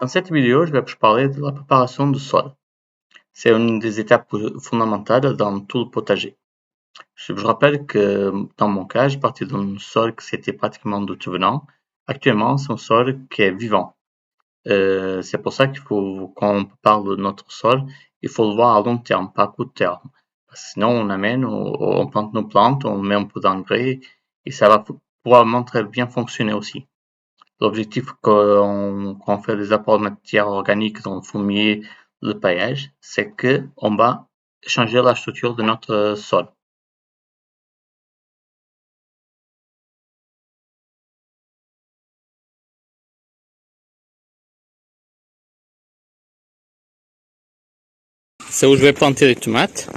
Dans cette vidéo, je vais vous parler de la préparation du sol. C'est une des étapes fondamentales dans tout le potager. Je vous rappelle que dans mon cas, j'ai parti d'un sol qui était pratiquement de tout venant. Actuellement, c'est un sol qui est vivant. C'est pour ça qu'il faut, quand on parle de notre sol, il faut le voir à long terme, pas à court terme. Sinon, on amène, on plante nos plantes, on met un peu d'engrais et ça va probablement très bien fonctionner aussi. L'objectif quand on fait des apports de matière organique dans le fumier, le paillage, c'est que on va changer la structure de notre sol. C'est où je vais planter les tomates.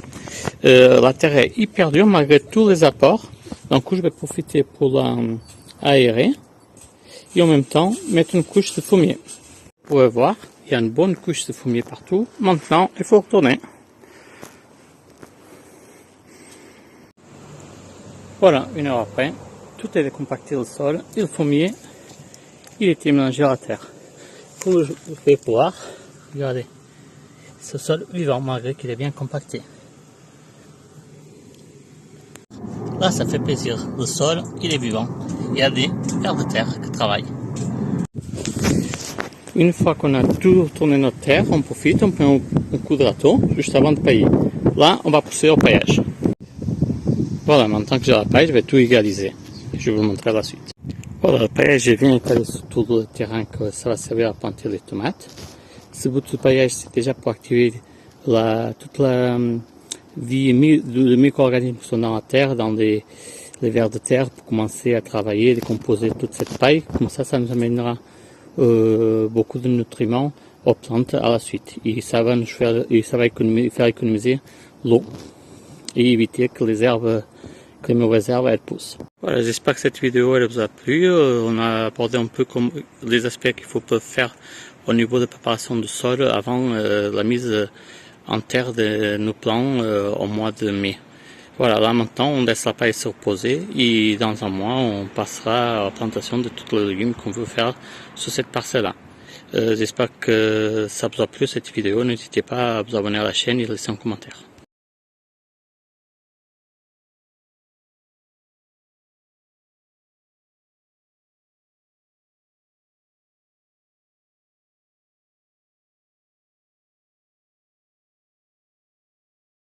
La terre est hyper dure malgré tous les apports. Donc je vais profiter pour l'aérer et en même temps mettre une couche de fumier. Vous pouvez voir, il y a une bonne couche de fumier partout. Maintenant, il faut retourner. Voilà, une heure après, tout est décompacté au sol et le fumier, il était mélangé à la terre. Comme vous pouvez voir, regardez, ce sol vivant malgré qu'il est bien compacté. Là, ça fait plaisir. Le sol, il est vivant. Il y a des vers de terre qui travaillent. Une fois qu'on a tout tourné notre terre, on profite, on prend un coup de râteau juste avant de pailler. Là, on va pousser au paillage. Voilà, maintenant que j'ai la paille, je vais tout égaliser. Je vais vous montrer la suite. Voilà, le paillage est bien étalé sur tout le terrain que ça va servir à planter les tomates. Ce bout de paillage, c'est déjà pour activer toute la vie de micro-organismes qui sont dans la terre, dans les vers de terre, pour commencer à travailler, décomposer toute cette paille. Comme ça nous amènera beaucoup de nutriments aux plantes à la suite. Et ça va faire économiser l'eau et éviter que les mauvaises herbes elles poussent. Voilà, j'espère que cette vidéo elle vous a plu. On a abordé un peu comme les aspects qu'il faut faire au niveau de préparation du sol avant la mise en terre de nos plants au mois de mai. Voilà, là maintenant on laisse la paille se reposer et dans un mois on passera à la plantation de tous les légumes qu'on veut faire sur cette parcelle-là. J'espère que ça vous a plu cette vidéo. N'hésitez pas à vous abonner à la chaîne et laisser un commentaire.